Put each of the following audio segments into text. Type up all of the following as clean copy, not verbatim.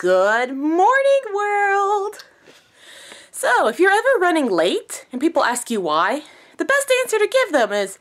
Good morning, world! So, if you're ever running late and people ask you why, the best answer to give them is,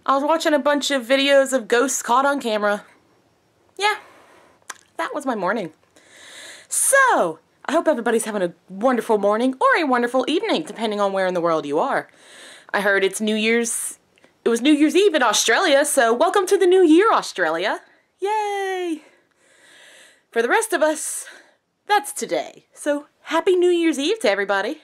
I was watching a bunch of videos of ghosts caught on camera. Yeah, that was my morning. So, I hope everybody's having a wonderful morning or a wonderful evening, depending on where in the world you are. I heard it was New Year's Eve in Australia, so welcome to the new year, Australia. Yay! For the rest of us, that's today. So, happy New Year's Eve to everybody.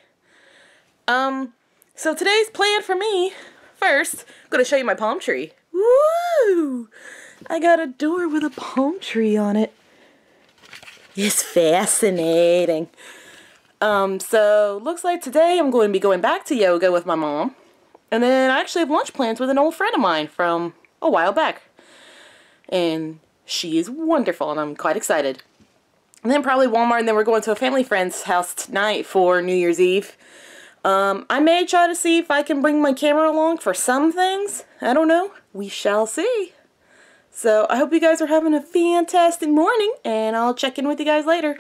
So today's plan for me, first, I'm going to show you my palm tree. Woo! I got a door with a palm tree on it. It's fascinating. So, looks like today I'm going to be going back to yoga with my mom. And then I actually have lunch plans with an old friend of mine from a while back. And she is wonderful, and I'm quite excited. And then probably Walmart, and then we're going to a family friend's house tonight for New Year's Eve. I may try to see if I can bring my camera along for some things. I don't know. We shall see. So I hope you guys are having a fantastic morning, and I'll check in with you guys later.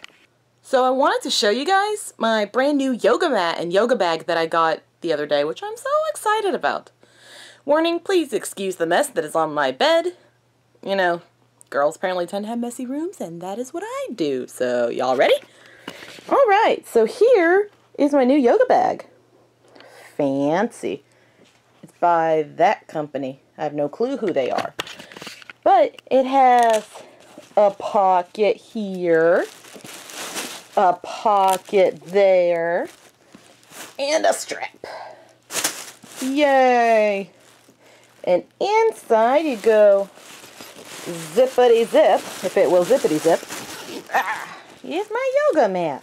So I wanted to show you guys my brand new yoga mat and yoga bag that I got the other day, which I'm so excited about. Warning, please excuse the mess that is on my bed. You know, girls apparently tend to have messy rooms, and that is what I do. So, y'all ready? Alright, so here is my new yoga bag. Fancy. It's by that company. I have no clue who they are. But it has a pocket here, a pocket there, and a strap. Yay! And inside you go zippity zip, if it will zippity zip. Here's my yoga mat.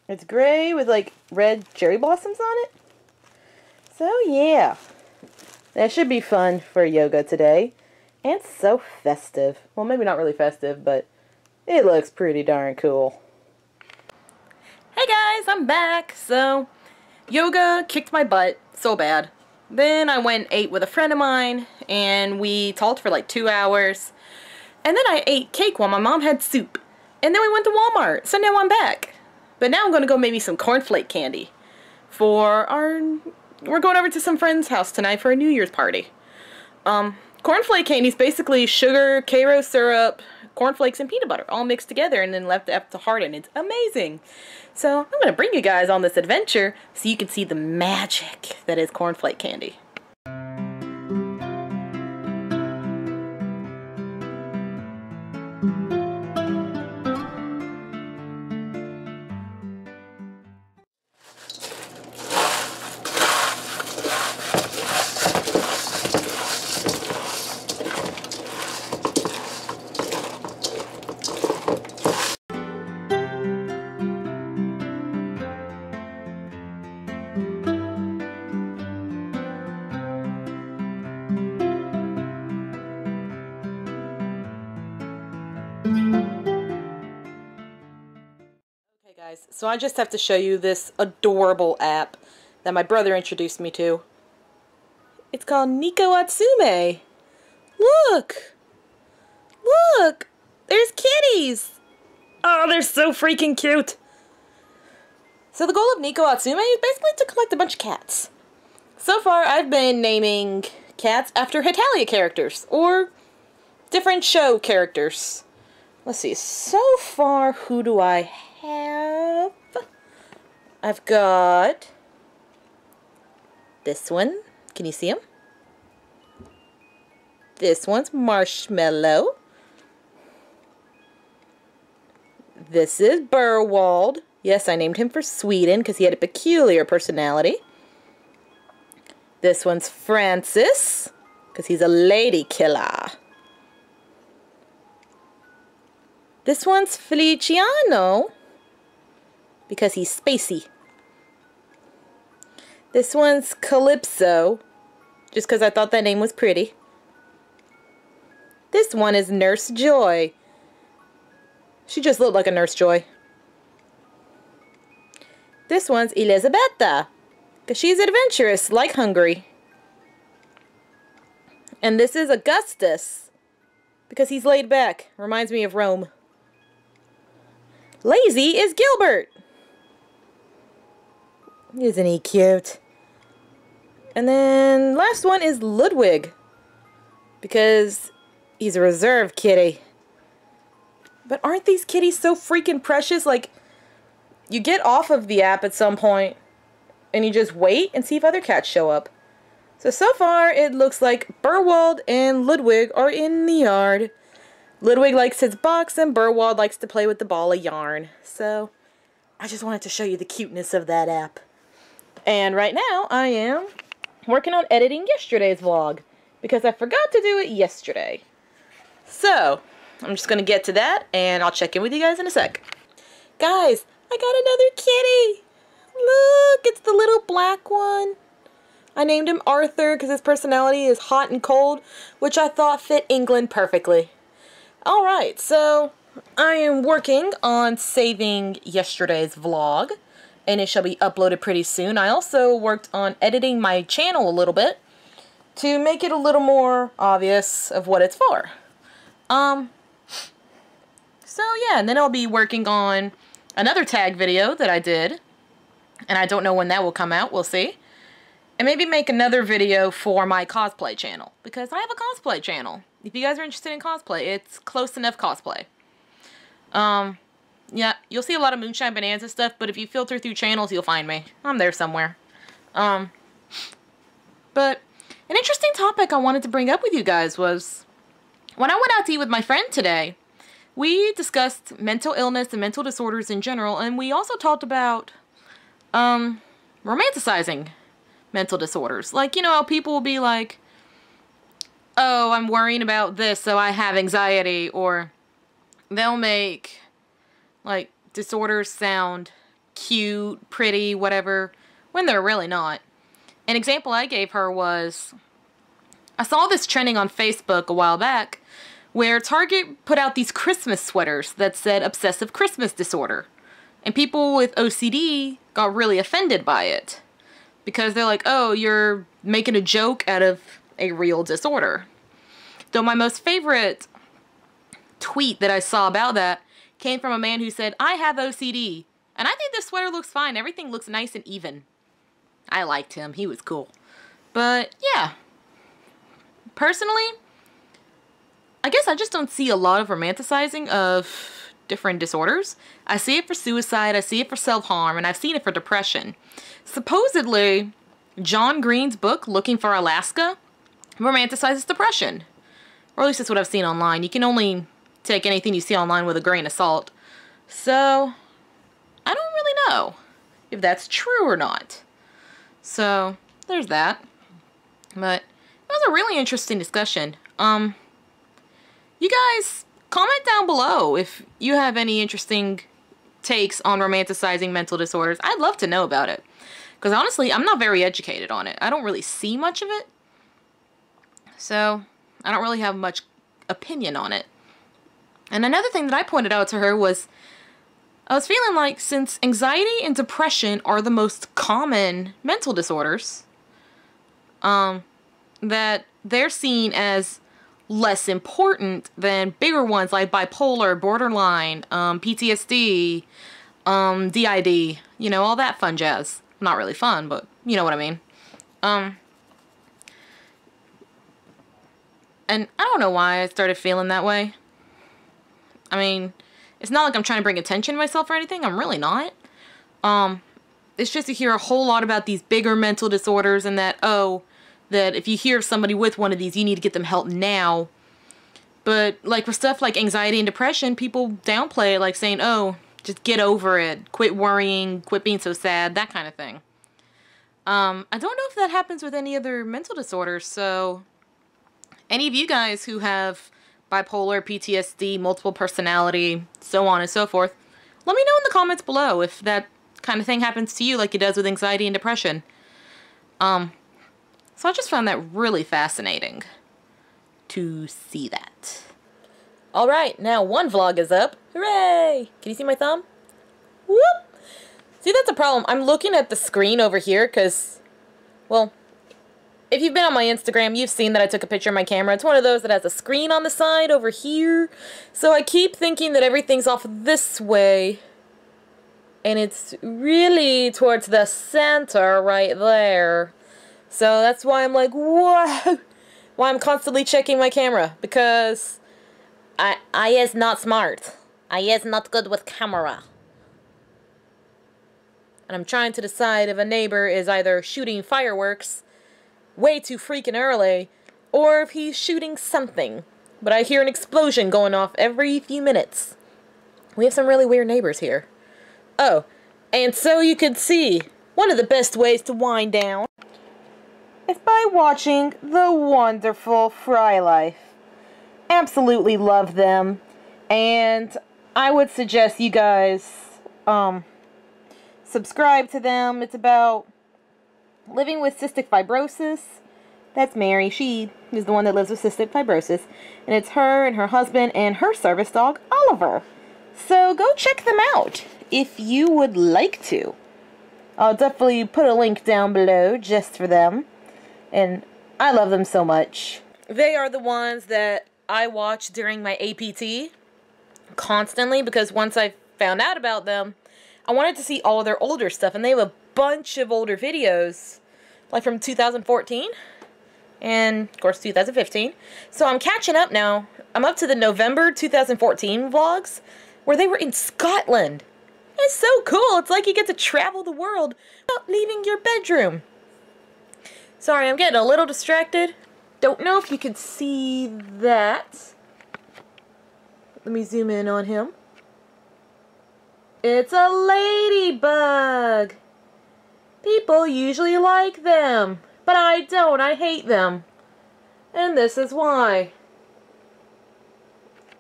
It's gray with like red cherry blossoms on it. So yeah, that should be fun for yoga today. And so festive. Well, maybe not really festive, but it looks pretty darn cool. Hey guys, I'm back. So, yoga kicked my butt so bad. Then I went and ate with a friend of mine, and we talked for like 2 hours. And then I ate cake while my mom had soup. And then we went to Walmart, so now I'm back. But now I'm going to go make me some cornflake candy. We're going over to some friend's house tonight for a New Year's party. Cornflake candy is basically sugar, Karo syrup, cornflakes, and peanut butter all mixed together and then left up to harden. It's amazing. So I'm going to bring you guys on this adventure so you can see the magic that is cornflake candy. Guys, so I just have to show you this adorable app that my brother introduced me to. It's called Nico Atsume. Look! Look! There's kitties! Oh, they're so freaking cute! So the goal of Nico Atsume is basically to collect a bunch of cats. So far, I've been naming cats after Hetalia characters, or different show characters. Let's see, so far, who do I have? I've got this one. Can you see him? This one's Marshmallow. This is Burwald. Yes, I named him for Sweden because he had a peculiar personality. This one's Francis because he's a lady killer. This one's Feliciano because he's spacey. This one's Calypso just because I thought that name was pretty. This one is Nurse Joy. She just looked like a Nurse Joy. This one's Elisabetta because she's adventurous like Hungary. And this is Augustus because he's laid back. Reminds me of Rome. Lazy is Gilbert. Isn't he cute? And then last one is Ludwig, because he's a reserve kitty. But aren't these kitties so freaking precious? Like, you get off of the app at some point and you just wait and see if other cats show up. So far it looks like Burwald and Ludwig are in the yard. Ludwig likes his box and Burwald likes to play with the ball of yarn. So I just wanted to show you the cuteness of that app. And right now I am working on editing yesterday's vlog because I forgot to do it yesterday. So I'm just going to get to that and I'll check in with you guys in a sec. Guys, I got another kitty. Look, it's the little black one. I named him Arthur because his personality is hot and cold, which I thought fit England perfectly. Alright, so I am working on saving yesterday's vlog, and it shall be uploaded pretty soon. I also worked on editing my channel a little bit to make it a little more obvious of what it's for. So yeah, and then I'll be working on another tag video that I did, and I don't know when that will come out, we'll see. And maybe make another video for my cosplay channel, because I have a cosplay channel. If you guys are interested in cosplay, it's Close Enough Cosplay. Yeah, you'll see a lot of Moonshine Bonanza stuff, but if you filter through channels, you'll find me. I'm there somewhere. But an interesting topic I wanted to bring up with you guys was, when I went out to eat with my friend today, we discussed mental illness and mental disorders in general, and we also talked about, romanticizing mental disorders. Like, you know how people will be like, oh, I'm worrying about this, so I have anxiety, or they'll make, like, disorders sound cute, pretty, whatever, when they're really not. An example I gave her was, I saw this trending on Facebook a while back, where Target put out these Christmas sweaters that said obsessive Christmas disorder. And people with OCD got really offended by it. Because they're like, oh, you're making a joke out of a real disorder. Though my most favorite tweet that I saw about that came from a man who said, I have OCD, and I think this sweater looks fine. Everything looks nice and even. I liked him. He was cool. But, yeah. Personally, I guess I just don't see a lot of romanticizing of different disorders. I see it for suicide, I see it for self-harm, and I've seen it for depression. Supposedly, John Green's book, Looking for Alaska, romanticizes depression. Or at least that's what I've seen online. You can only take anything you see online with a grain of salt. So, I don't really know if that's true or not. So, there's that. But, it was a really interesting discussion. You guys, comment down below if you have any interesting takes on romanticizing mental disorders. I'd love to know about it. Because honestly, I'm not very educated on it. I don't really see much of it. So, I don't really have much opinion on it. And another thing that I pointed out to her was, I was feeling like since anxiety and depression are the most common mental disorders, that they're seen as less important than bigger ones like bipolar, borderline, PTSD, DID, you know, all that fun jazz. Not really fun, but you know what I mean. And I don't know why I started feeling that way. I mean, it's not like I'm trying to bring attention to myself or anything. I'm really not. It's just to hear a whole lot about these bigger mental disorders and that, oh, that if you hear of somebody with one of these, you need to get them help now. But, like, for stuff like anxiety and depression, people downplay it, like saying, oh, just get over it, quit worrying, quit being so sad, that kind of thing. I don't know if that happens with any other mental disorders, so any of you guys who have bipolar, PTSD, multiple personality, so on and so forth, let me know in the comments below if that kind of thing happens to you like it does with anxiety and depression. So I just found that really fascinating to see that. Alright, now one vlog is up. Hooray! Can you see my thumb? Whoop! See, that's a problem. I'm looking at the screen over here because, well, if you've been on my Instagram, you've seen that I took a picture of my camera. It's one of those that has a screen on the side over here. So I keep thinking that everything's off this way And it's really towards the center right there. So that's why I'm like, whoa. Why I'm constantly checking my camera. Because I is not smart. I is not good with camera. And I'm trying to decide if a neighbor is either shooting fireworks way too freaking early, or if he's shooting something. But I hear an explosion going off every few minutes. We have some really weird neighbors here. Oh, and so you can see, one of the best ways to wind down is by watching the wonderful Fry Life. Absolutely love them. And I would suggest you guys subscribe to them. It's about living with cystic fibrosis. That's Mary. She is the one that lives with cystic fibrosis. And it's her and her husband and her service dog, Oliver. So go check them out if you would like to. I'll definitely put a link down below just for them. And I love them so much. They are the ones that I watch during my APT constantly, because once I found out about them, I wanted to see all of their older stuff, and they have a bunch of older videos, like from 2014 and of course 2015. So I'm catching up now. I'm up to the November 2014 vlogs where they were in Scotland. It's so cool. It's like you get to travel the world without leaving your bedroom. Sorry, I'm getting a little distracted. Don't know if you can see that. Let me zoom in on him. It's a ladybug. People usually like them, but I don't. I hate them. And this is why.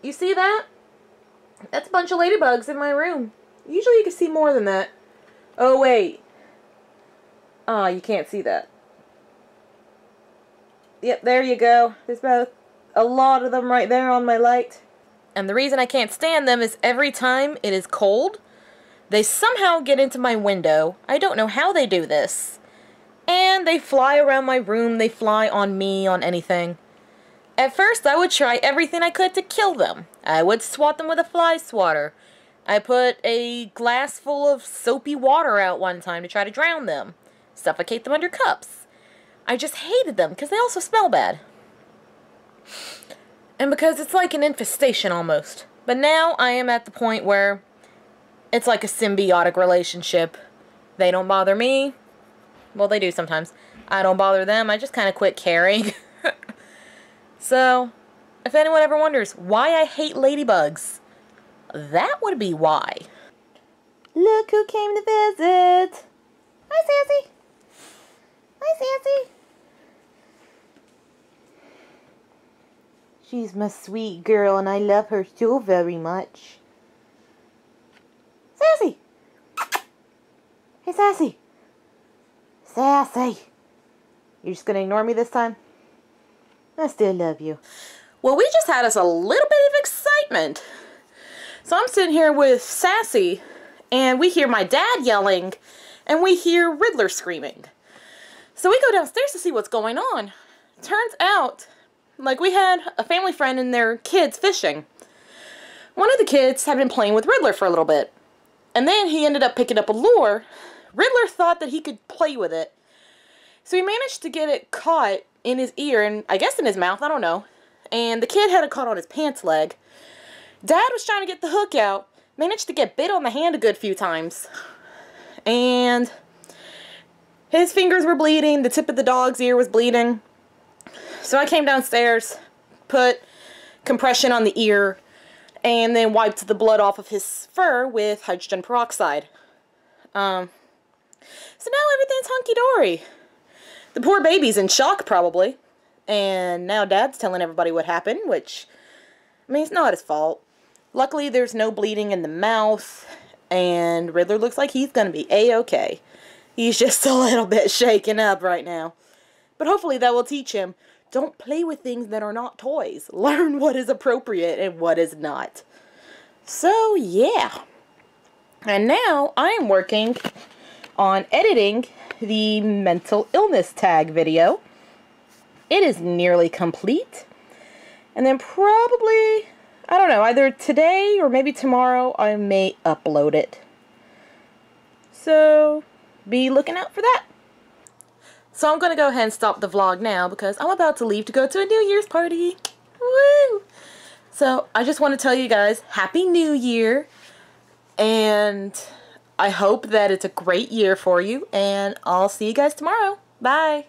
You see that? That's a bunch of ladybugs in my room. Usually you can see more than that. Oh, wait. Ah, you can't see that. Yep, there you go. There's about a lot of them right there on my light. And the reason I can't stand them is every time it is cold, they somehow get into my window. I don't know how they do this. And they fly around my room. They fly on me, on anything. At first, I would try everything I could to kill them. I would swat them with a fly swatter. I put a glass full of soapy water out one time to try to drown them. Suffocate them under cups. I just hated them because they also smell bad. And because it's like an infestation almost. But now I am at the point where it's like a symbiotic relationship. They don't bother me. Well, they do sometimes. I don't bother them. I just kind of quit caring. So, if anyone ever wonders why I hate ladybugs, that would be why. Look who came to visit. Hi, Sassy. Hi, Sassy. She's my sweet girl, and I love her so very much. Sassy! Hey, Sassy! Sassy! You're just gonna ignore me this time? I still love you. Well, we just had us a little bit of excitement. So I'm sitting here with Sassy, and we hear my dad yelling, and we hear Riddler screaming. So we go downstairs to see what's going on. Turns out, like, we had a family friend and their kids fishing. One of the kids had been playing with Riddler for a little bit. And then he ended up picking up a lure. Riddler thought that he could play with it. So he managed to get it caught in his ear, and I guess in his mouth, I don't know. And the kid had it caught on his pants leg. Dad was trying to get the hook out. Managed to get bit on the hand a good few times. And his fingers were bleeding. The tip of the dog's ear was bleeding. So I came downstairs, put compression on the ear, and then wiped the blood off of his fur with hydrogen peroxide. So now everything's hunky-dory. The poor baby's in shock, probably. And now Dad's telling everybody what happened, which, I mean, it's not his fault. Luckily, there's no bleeding in the mouth, and Riddler looks like he's going to be A-okay. He's just a little bit shaken up right now. But hopefully that will teach him, don't play with things that are not toys. Learn what is appropriate and what is not. So, yeah. And now I am working on editing the mental illness tag video. It is nearly complete. And then probably, I don't know, either today or maybe tomorrow I may upload it. So be looking out for that. So I'm going to go ahead and stop the vlog now because I'm about to leave to go to a New Year's party. Woo! So I just want to tell you guys, Happy New Year. And I hope that it's a great year for you. And I'll see you guys tomorrow. Bye.